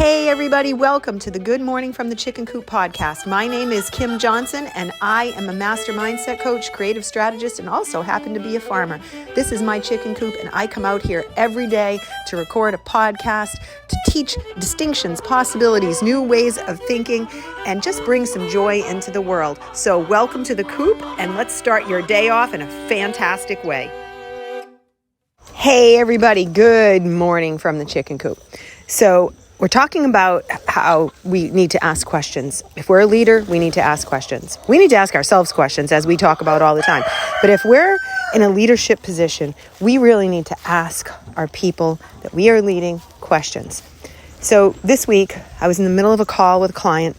Hey everybody, welcome to the Good Morning from the Chicken Coop podcast. My name is Kim Johnson and I am a master mindset coach, creative strategist, and also happen to be a farmer. This is my chicken coop and I come out here every day to record a podcast, to teach distinctions, possibilities, new ways of thinking, and just bring some joy into the world. So welcome to the coop and let's start your day off in a fantastic way. Hey everybody, good morning from the chicken coop. So we're talking about how we need to ask questions. If we're a leader, we need to ask questions. We need to ask ourselves questions, as we talk about all the time. But if we're in a leadership position, we really need to ask our people that we are leading questions. So this week, I was in the middle of a call with a client,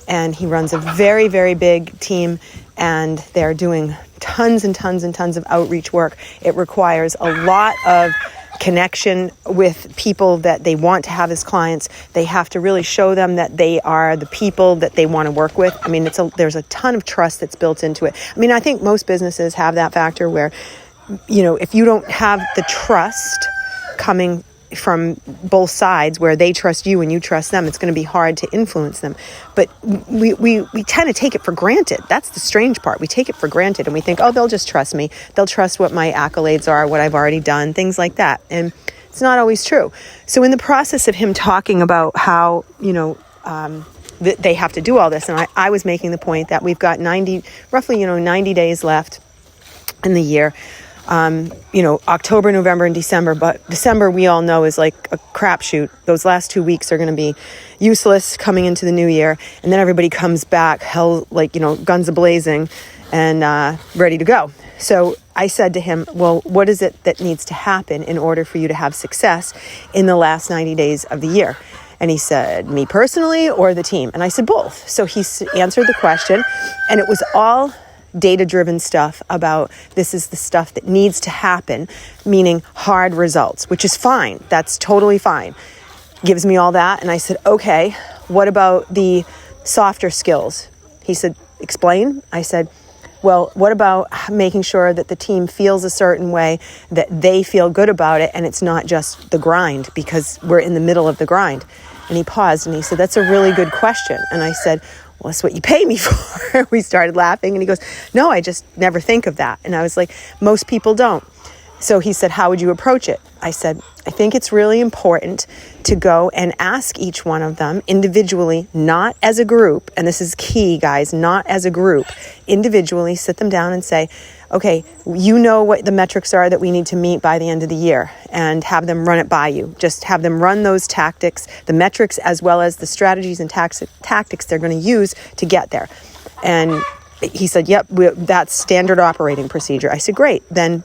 and he runs a very, very big team, and they're doing tons and tons and tons of outreach work. It requires a lot of connection with people that they want to have as clients. They have to really show them that they are the people that they want to work with. I mean, there's a ton of trust that's built into it. I mean, I think most businesses have that factor where, if you don't have the trust coming from both sides where they trust you and you trust them, it's going to be hard to influence them. But we tend to take it for granted. That's the strange part. We take it for granted and we think, oh, they'll just trust me. They'll trust what my accolades are, what I've already done, things like that. And it's not always true. So in the process of him talking about how, they have to do all this, and I was making the point that we've got 90 days left in the year. October, November, and December. But December, we all know, is like a crapshoot. Those last 2 weeks are going to be useless coming into the new year. And then everybody comes back, guns a-blazing and ready to go. So I said to him, well, what is it that needs to happen in order for you to have success in the last 90 days of the year? And he said, me personally or the team? And I said, both. So he answered the question, and it was all data-driven stuff about this is the stuff that needs to happen, meaning hard results, which is fine. That's totally fine. Gives me all that. And I said, okay, what about the softer skills? He said, explain. I said, well, what about making sure that the team feels a certain way, that they feel good about it, and it's not just the grind, because we're in the middle of the grind. And he paused and he said, that's a really good question. And I said, well, that's what you pay me for. We started laughing and he goes, no, I just never think of that. And I was like, most people don't. So he said, how would you approach it? I said, I think it's really important to go and ask each one of them individually, not as a group. And this is key, guys, not as a group. Individually, sit them down and say, okay, you know what the metrics are that we need to meet by the end of the year, and have them run it by you. Just have them run those tactics, the metrics, as well as the strategies and tactics they're going to use to get there. And he said, yep, that's standard operating procedure. I said, great. Then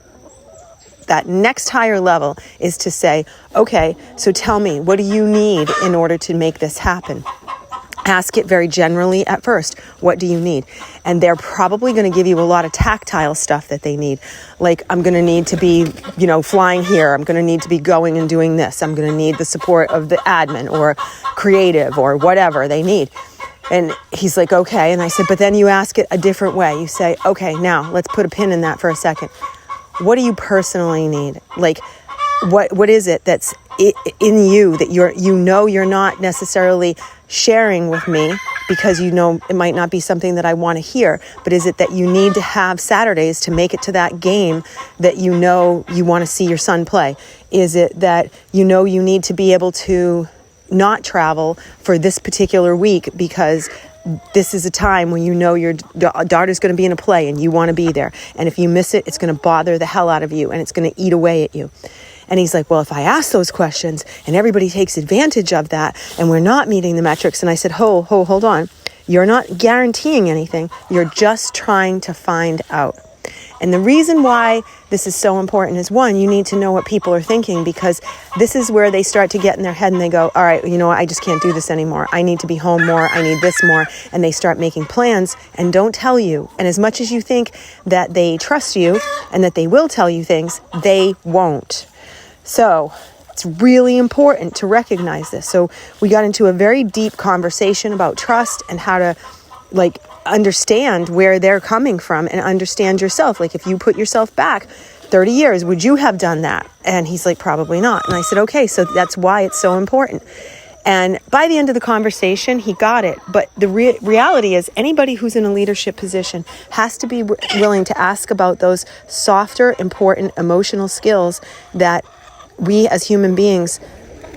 that next higher level is to say, okay, so tell me, what do you need in order to make this happen? Ask it very generally at first. What do you need? And they're probably going to give you a lot of tactile stuff that they need. Like, I'm going to need to be, flying here. I'm going to need to be going and doing this. I'm going to need the support of the admin or creative or whatever they need. And he's like, okay. And I said, but then you ask it a different way. You say, okay, now let's put a pin in that for a second. What do you personally need? Like, what is it that's in you that you're not necessarily sharing with me because it might not be something that I want to hear, but is it that you need to have Saturdays to make it to that game that you want to see your son play? Is it that you need to be able to not travel for this particular week because this is a time when your daughter's going to be in a play and you want to be there. And if you miss it, it's going to bother the hell out of you and it's going to eat away at you. And he's like, well, if I ask those questions and everybody takes advantage of that and we're not meeting the metrics. And I said, hold on. You're not guaranteeing anything. You're just trying to find out. And the reason why this is so important is, one, you need to know what people are thinking, because this is where they start to get in their head and they go, all right, I just can't do this anymore. I need to be home more. I need this more. And they start making plans and don't tell you. And as much as you think that they trust you and that they will tell you things, they won't. So it's really important to recognize this. So we got into a very deep conversation about trust and how to understand where they're coming from and understand yourself. Like, if you put yourself back 30 years, would you have done that? And he's like, probably not. And I said, okay, so that's why it's so important. And by the end of the conversation, he got it. But the reality is anybody who's in a leadership position has to be willing to ask about those softer, important, emotional skills that we as human beings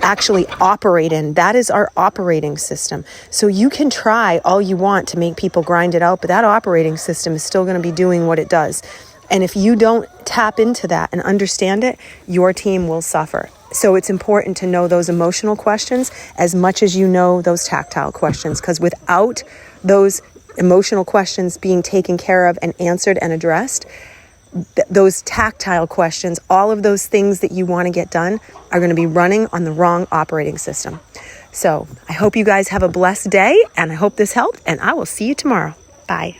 actually operate in. That is our operating system. So you can try all you want to make people grind it out, but that operating system is still going to be doing what it does. And if you don't tap into that and understand it, your team will suffer. So it's important to know those emotional questions as much as you know those tactile questions, because without those emotional questions being taken care of and answered and addressed, those tactile questions, all of those things that you want to get done are going to be running on the wrong operating system. So I hope you guys have a blessed day, and I hope this helped, and I will see you tomorrow. Bye.